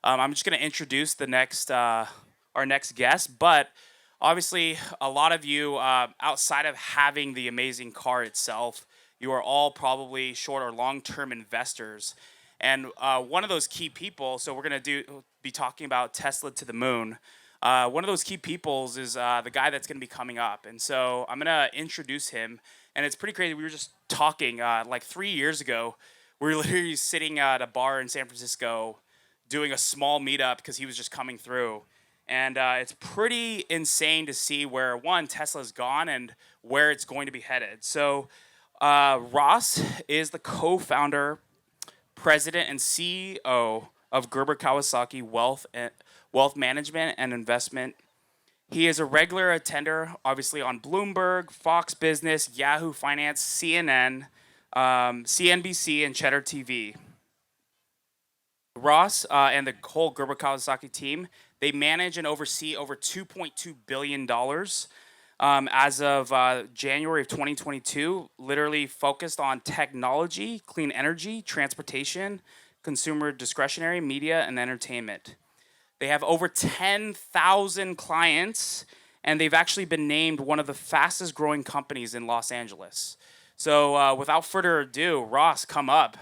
I'm just going to introduce our next guest, but obviously, a lot of you, outside of having the amazing car itself, you are all probably short or long-term investors. And one of those key people, so we're going to be talking about Tesla to the moon. One of those key peoples is the guy that's going to be coming up. And so I'm going to introduce him. And it's pretty crazy. We were just talking like 3 years ago. We were literally sitting at a bar in San Francisco doing a small meetup because he was just coming through. And it's pretty insane to see where, one, Tesla's gone and where it's going to be headed. So Ross is the co-founder, president, and CEO of Gerber Kawasaki Wealth Management and Investment. He is a regular attender, obviously, on Bloomberg, Fox Business, Yahoo Finance, CNN, CNBC, and Cheddar TV. Ross and the whole Gerber Kawasaki team, they manage and oversee over $2.2 billion as of January of 2022, literally focused on technology, clean energy, transportation, consumer discretionary, media, and entertainment. They have over 10,000 clients, and they've actually been named one of the fastest growing companies in Los Angeles. So without further ado, Ross, come up.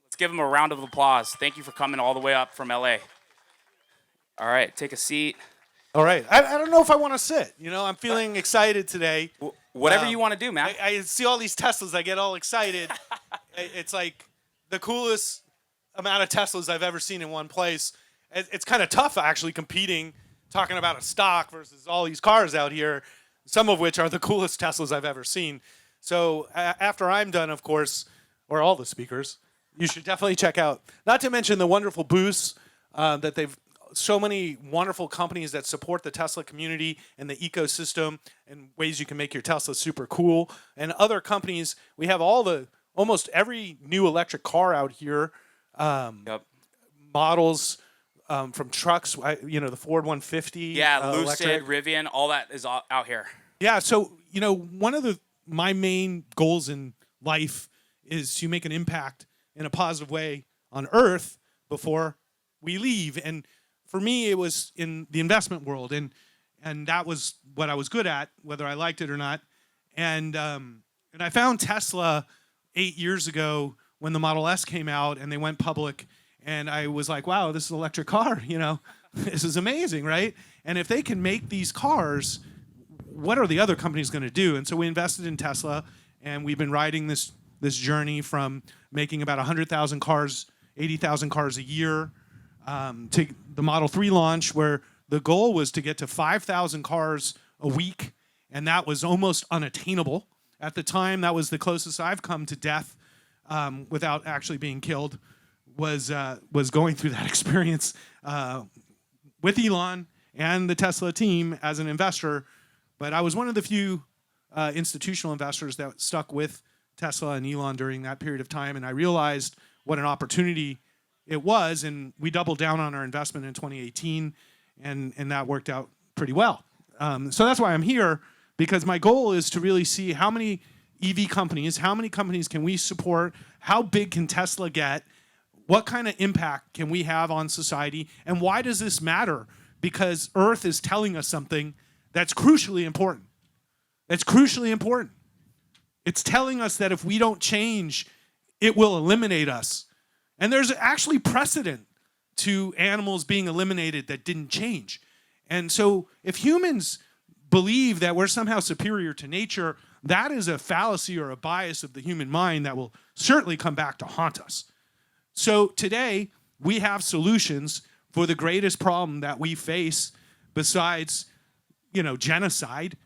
Let's give him a round of applause. Thank you for coming all the way up from LA. All right, take a seat. All right. I don't know if I want to sit. I'm feeling excited today. Whatever you want to do, man. I see all these Teslas. I get all excited. It's like the coolest amount of Teslas I've ever seen in one place. It's kind of tough, actually, talking about a stock versus all these cars out here, some of which are the coolest Teslas I've ever seen. So after I'm done, of course, or all the speakers, you should definitely check out, not to mention the wonderful booths that they've, so many wonderful companies that support the Tesla community and the ecosystem and ways you can make your Tesla super cool. And other companies, we have almost every new electric car out here, models from trucks, the Ford 150. Yeah, Lucid, Rivian, all that is out here. Yeah, so, one of my main goals in life is to make an impact in a positive way on Earth before we leave. And for me, it was in the investment world, and that was what I was good at, whether I liked it or not. And I found Tesla 8 years ago when the Model S came out and they went public, and I was like, wow, this is an electric car, this is amazing, right? And if they can make these cars, what are the other companies going to do? And so we invested in Tesla, and we've been riding this journey from making about 100,000 cars, 80,000 cars a year, to the Model 3 launch, where the goal was to get to 5,000 cars a week, and that was almost unattainable. At the time, that was the closest I've come to death without actually being killed, was going through that experience with Elon and the Tesla team as an investor. But I was one of the few institutional investors that stuck with Tesla and Elon during that period of time, and I realized what an opportunity it was, and we doubled down on our investment in 2018, and that worked out pretty well. So that's why I'm here, because my goal is to really see how many EV companies, how many companies can we support, how big can Tesla get, what kind of impact can we have on society, and why does this matter? Because Earth is telling us something that's crucially important. It's crucially important. It's telling us that if we don't change, it will eliminate us. And there's actually precedent to animals being eliminated that didn't change. And so if humans believe that we're somehow superior to nature, that is a fallacy or a bias of the human mind that will certainly come back to haunt us. So today, we have solutions for the greatest problem that we face besides, genocide.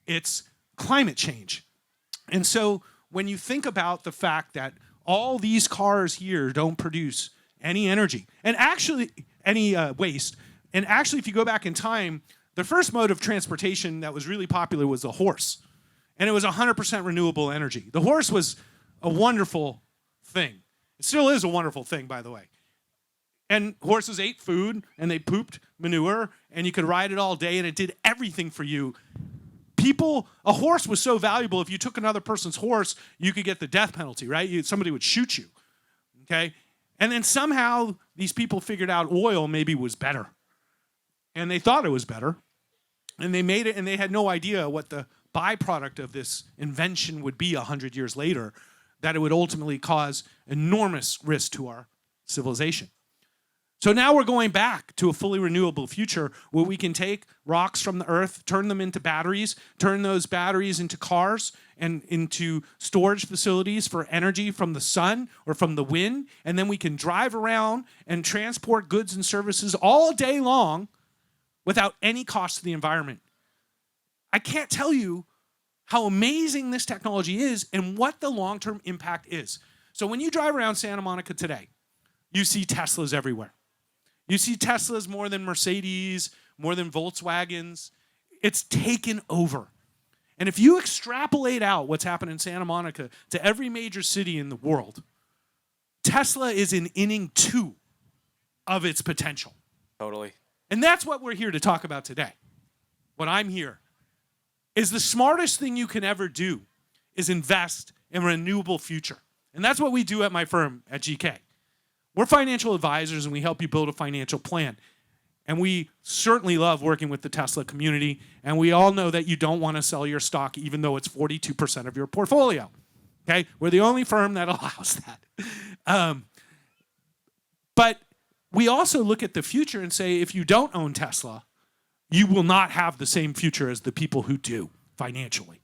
It's climate change. And so when you think about the fact that all these cars here don't produce any energy, and actually any waste. And actually, if you go back in time, the first mode of transportation that was really popular was the horse. And it was 100% renewable energy. The horse was a wonderful thing. It still is a wonderful thing, by the way. And horses ate food, and they pooped manure, and you could ride it all day, and it did everything for you. A horse was so valuable, if you took another person's horse, you could get the death penalty, right? Somebody would shoot you, okay? And then somehow these people figured out oil maybe was better. And they thought it was better. And they made it, and they had no idea what the byproduct of this invention would be 100 years later, that it would ultimately cause enormous risk to our civilization. So now we're going back to a fully renewable future where we can take rocks from the earth, turn them into batteries, turn those batteries into cars and into storage facilities for energy from the sun or from the wind, and then we can drive around and transport goods and services all day long without any cost to the environment. I can't tell you how amazing this technology is and what the long-term impact is. So when you drive around Santa Monica today, you see Teslas everywhere. You see Teslas more than Mercedes, more than Volkswagens. It's taken over. And if you extrapolate out what's happened in Santa Monica to every major city in the world, Tesla is in inning 2 of its potential. Totally. And that's what we're here to talk about today. What I'm here is the smartest thing you can ever do is invest in a renewable future. And that's what we do at my firm at GK. We're financial advisors, and we help you build a financial plan. And we certainly love working with the Tesla community. And we all know that you don't want to sell your stock, even though it's 42% of your portfolio. Okay? We're the only firm that allows that. But we also look at the future and say, if you don't own Tesla, you will not have the same future as the people who do financially.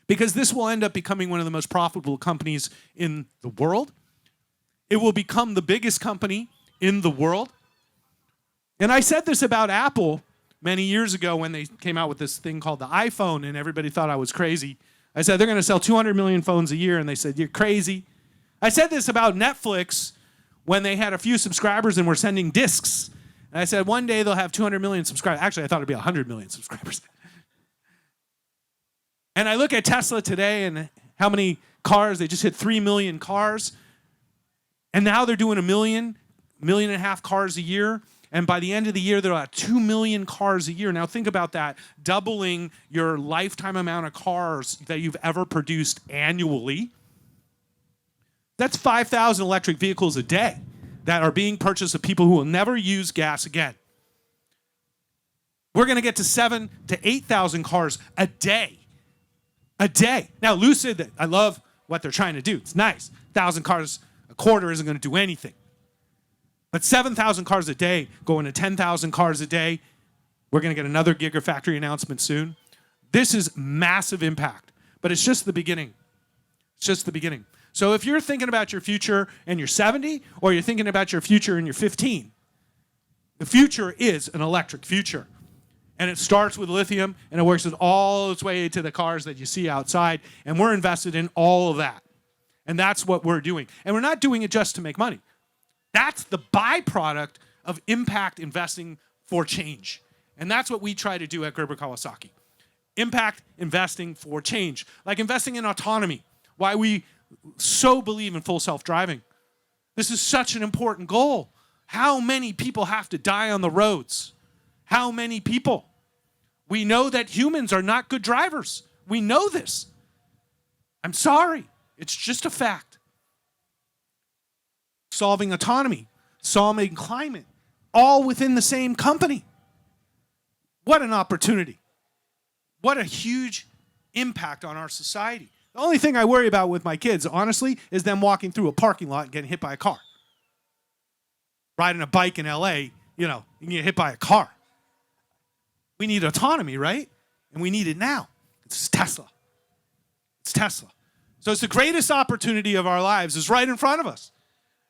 Because this will end up becoming one of the most profitable companies in the world. It will become the biggest company in the world. And I said this about Apple many years ago when they came out with this thing called the iPhone, and everybody thought I was crazy. I said, they're going to sell 200 million phones a year, and they said, you're crazy. I said this about Netflix when they had a few subscribers and were sending discs. And I said, one day they'll have 200 million subscribers. Actually, I thought it'd be 100 million subscribers. And I look at Tesla today and how many cars, they just hit 3 million cars. And now they're doing 1 million, 1.5 million cars a year. And by the end of the year, they're at 2 million cars a year. Now think about that, doubling your lifetime amount of cars that you've ever produced annually. That's 5,000 electric vehicles a day that are being purchased of people who will never use gas again. We're going to get to 7,000 to 8,000 cars a day. A day. Now, Lucid, I love what they're trying to do. It's nice. 1,000 cars a quarter isn't going to do anything. But 7,000 cars a day, going to 10,000 cars a day. We're going to get another Gigafactory announcement soon. This is massive impact, but it's just the beginning. It's just the beginning. So if you're thinking about your future and you're 70, or you're thinking about your future and you're 15, the future is an electric future. And it starts with lithium, and it works all its way to the cars that you see outside, and we're invested in all of that. And that's what we're doing. And we're not doing it just to make money. That's the byproduct of impact investing for change. And that's what we try to do at Gerber Kawasaki. Impact investing for change. Like investing in autonomy. Why we so believe in full self-driving. This is such an important goal. How many people have to die on the roads? How many people? We know that humans are not good drivers. We know this. I'm sorry. It's just a fact. Solving autonomy, solving climate, all within the same company. What an opportunity. What a huge impact on our society. The only thing I worry about with my kids, honestly, is them walking through a parking lot and getting hit by a car. Riding a bike in LA, you can get hit by a car. We need autonomy, right? And we need it now. It's Tesla. It's Tesla. So it's the greatest opportunity of our lives is right in front of us.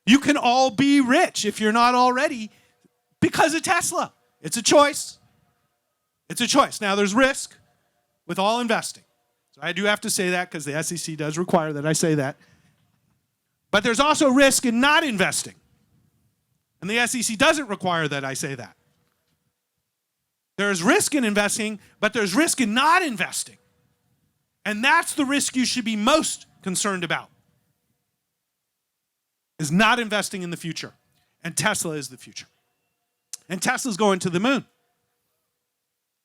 You can all be rich if you're not already because of Tesla. It's a choice. It's a choice. Now, there's risk with all investing. So I do have to say that because the SEC does require that I say that. But there's also risk in not investing. And the SEC doesn't require that I say that. There's risk in investing, but there's risk in not investing. And that's the risk you should be most concerned about, is not investing in the future. And Tesla is the future. And Tesla's going to the moon.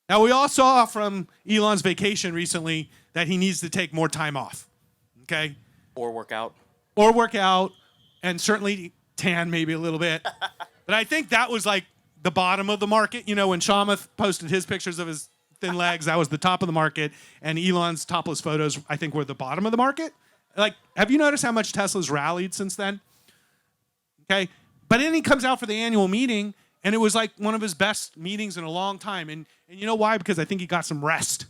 Now, we all saw from Elon's vacation recently that he needs to take more time off, okay? Or work out. Or work out, and certainly tan maybe a little bit. But I think that was like the bottom of the market. You know, when Shamath posted his pictures of his thin legs, that was the top of the market. And Elon's topless photos, I think, were the bottom of the market. Like, have you noticed how much Tesla's rallied since then? Okay. But then he comes out for the annual meeting, and it was like one of his best meetings in a long time. And you know why? Because I think he got some rest.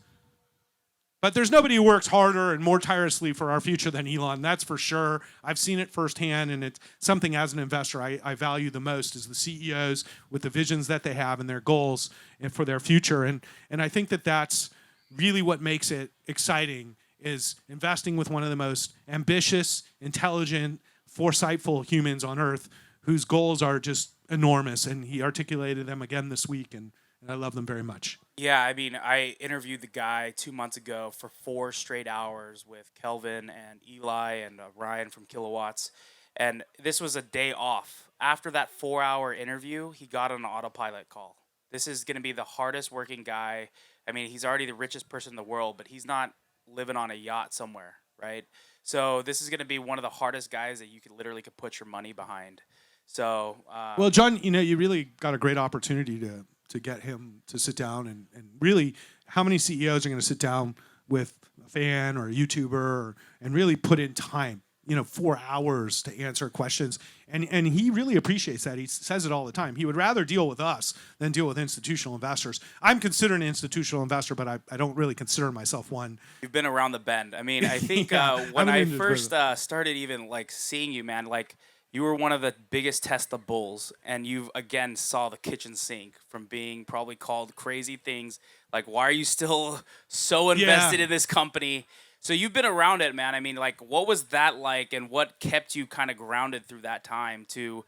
But there's nobody who works harder and more tirelessly for our future than Elon. That's for sure. I've seen it firsthand, and it's something as an investor I value the most is the CEOs with the visions that they have and their goals and for their future. And I think that that's really what makes it exciting is investing with one of the most ambitious, intelligent, foresightful humans on Earth whose goals are just enormous. And he articulated them again this week, and I love them very much. Yeah, I mean, I interviewed the guy 2 months ago for 4 straight hours with Kelvin and Eli and Ryan from Kilowatts, and this was a day off. After that 4 hour interview, he got on an autopilot call. This is going to be the hardest working guy. I mean, he's already the richest person in the world, but he's not living on a yacht somewhere, right? So this is going to be one of the hardest guys that you could put your money behind. So Well, John, you know, you really got a great opportunity to get him to sit down and really, how many CEOs are going to sit down with a fan or a YouTuber and really put in time, you know, 4 hours to answer questions. And he really appreciates that. He says it all the time. He would rather deal with us than deal with institutional investors. I'm considered an institutional investor, but I don't really consider myself one. you've been around the bend. I mean, I think Yeah, when I'm I into it first further. started even like seeing you, man, like you were one of the biggest Tesla bulls, and you again saw the kitchen sink from being probably called crazy things like, "Why are you still so invested Yeah. in this company?" So you've been around it, man. I mean, like, what was that like, and what kept you kind of grounded through that time to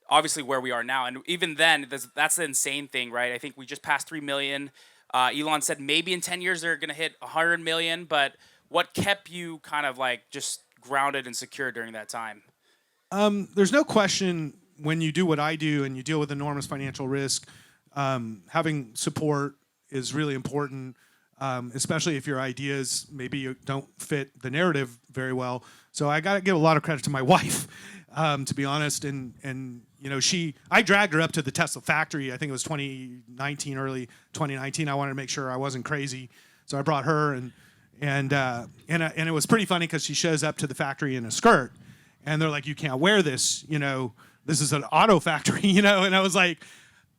obviously where we are now? And even then, that's the insane thing, right? I think we just passed 3 million. Elon said maybe in 10 years they're gonna hit 100 million, but what kept you kind of like just grounded and secure during that time? There's no question when you do what I do and you deal with enormous financial risk, having support is really important, especially if your ideas maybe you don't fit the narrative very well. So I got to give a lot of credit to my wife, to be honest. And you know, I dragged her up to the Tesla factory. I think it was 2019, early 2019. I wanted to make sure I wasn't crazy, so I brought her and it was pretty funny because she shows up to the factory in a skirt. And they're like, you can't wear this, you know, this is an auto factory, you know? And I was like,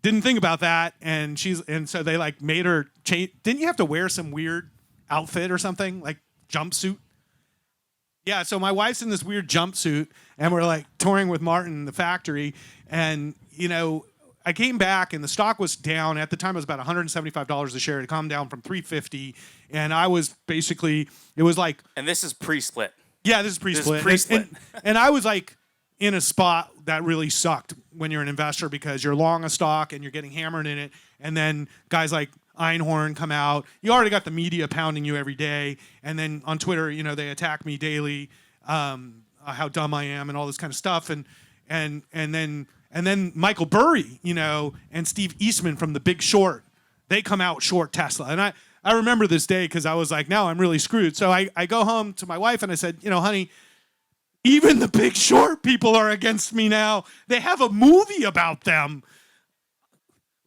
didn't think about that. And so they like made her change. Didn't you have to wear some weird outfit or something, like jumpsuit? Yeah, so my wife's in this weird jumpsuit, and we're like touring with Martin in the factory. And, you know, I came back and the stock was down. At the time, it was about $175 a share. It had come down from $350. And I was basically, it was like, And this is pre-split. yeah, this is pre-split. pre-split. And I was like in a spot that really sucked when you're an investor because you're long a stock and you're getting hammered in it. And then guys like Einhorn come out. You already got the media pounding you every day. And then on Twitter, you know, they attack me daily, how dumb I am and all this kind of stuff. And then Michael Burry, you know, and Steve Eastman from The Big Short, they come out short Tesla. And I remember this day because I was like, now I'm really screwed. So I go home to my wife and I said, you know, honey, even the Big Short people are against me now. They have a movie about them.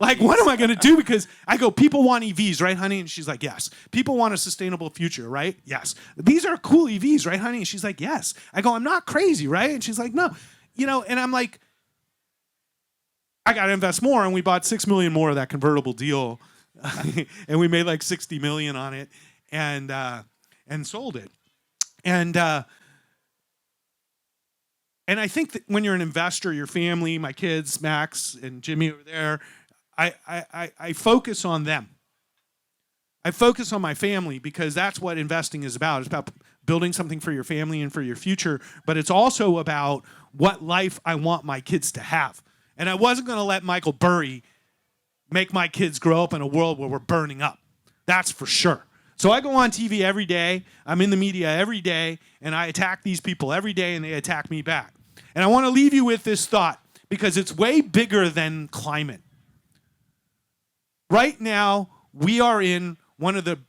Like, what am I going to do? Because I go, people want EVs, right, honey? And she's like, yes. People want a sustainable future, right? Yes. These are cool EVs, right, honey? And she's like, yes. I go, I'm not crazy, right? And she's like, no. You know, and I'm like, I got to invest more. And we bought 6 million more of that convertible deal. And we made like 60 million on it and sold it. And I think that when you're an investor, your family, my kids, Max and Jimmy over there, I focus on them. I focus on my family because that's what investing is about. It's about building something for your family and for your future, but it's also about what life I want my kids to have. And I wasn't going to let Michael Burry make my kids grow up in a world where we're burning up. That's for sure. So I go on TV every day. I'm in the media every day, and I attack these people every day, and they attack me back. And I want to leave you with this thought because it's way bigger than climate. Right now, we are in one of the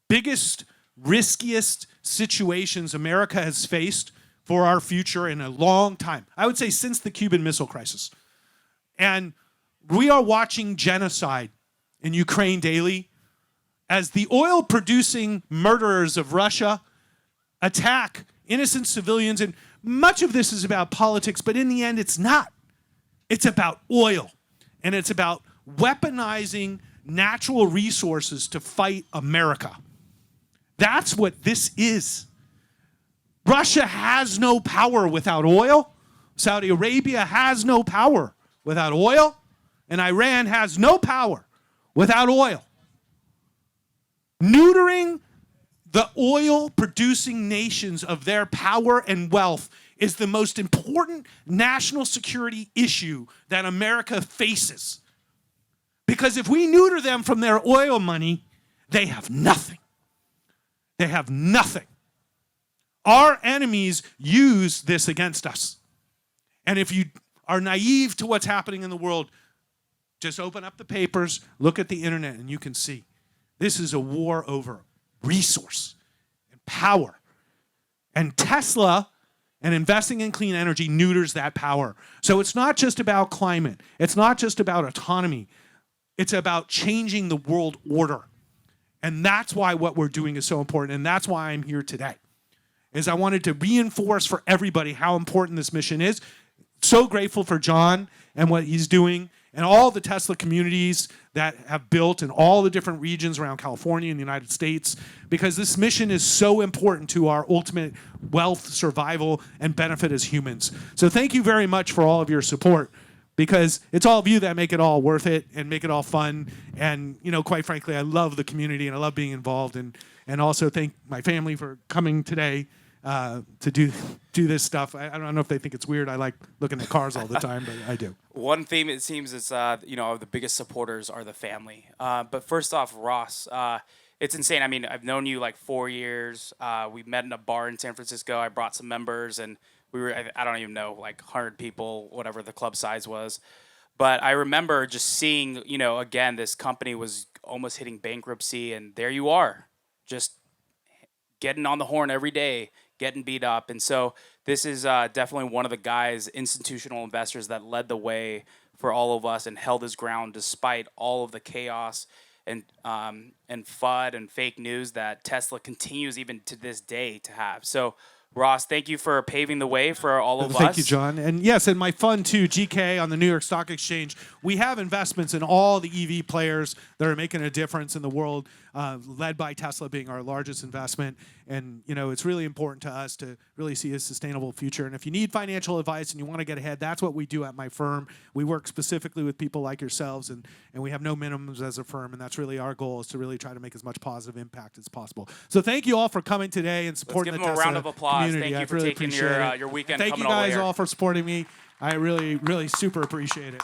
biggest, riskiest situations America has faced for our future in a long time. I would say since the Cuban Missile Crisis. And we are watching genocide in Ukraine daily as the oil-producing murderers of Russia attack innocent civilians. And much of this is about politics, but in the end, it's not. It's about oil. And it's about weaponizing natural resources to fight America. That's what this is. Russia has no power without oil. Saudi Arabia has no power without oil. And Iran has no power without oil. Neutering the oil-producing nations of their power and wealth is the most important national security issue that America faces. Because if we neuter them from their oil money, they have nothing. They have nothing. Our enemies use this against us. And if you are naive to what's happening in the world, just open up the papers, look at the internet, and you can see. This is a war over resource and power. And Tesla and investing in clean energy neuters that power. So it's not just about climate. It's not just about autonomy. It's about changing the world order. And that's why what we're doing is so important. And that's why I'm here today. Is I wanted to reinforce for everybody how important this mission is. So grateful for John and what he's doing and all the Tesla communities that have built in all the different regions around California and the United States, because this mission is so important to our ultimate wealth, survival, and benefit as humans. So thank you very much for all of your support, because it's all of you that make it all worth it and make it all fun. And, you know, quite frankly, I love the community and I love being involved. And also thank my family for coming today to do this stuff. I don't know if they think it's weird. I like looking at cars all the time, but I do. One theme it seems is the biggest supporters are the family. But first off, Ross, it's insane. I mean, I've known you like 4 years. We met in a bar in San Francisco. I brought some members, and we were I don't even know, like 100 people, whatever the club size was. But I remember just seeing, again, this company was almost hitting bankruptcy, and there you are, just getting on the horn every day, getting beat up. And so this is definitely one of the guys, institutional investors, that led the way for all of us and held his ground despite all of the chaos and FUD and fake news that Tesla continues even to this day to have. So Ross, thank you for paving the way for all of us. Thank you, John. And yes, and my fund too, GK on the New York Stock Exchange, we have investments in all the EV players that are making a difference in the world, led by Tesla being our largest investment. And, it's really important to us to really see a sustainable future. And if you need financial advice and you want to get ahead, that's what we do at my firm. We work specifically with people like yourselves, and we have no minimums as a firm. And that's really our goal, is to really try to make as much positive impact as possible. So thank you all for coming today and supporting the Tesla community. Let's give them a round of applause. Community. Thank you for taking your weekend. Thank you guys all for supporting me. I really, really super appreciate it.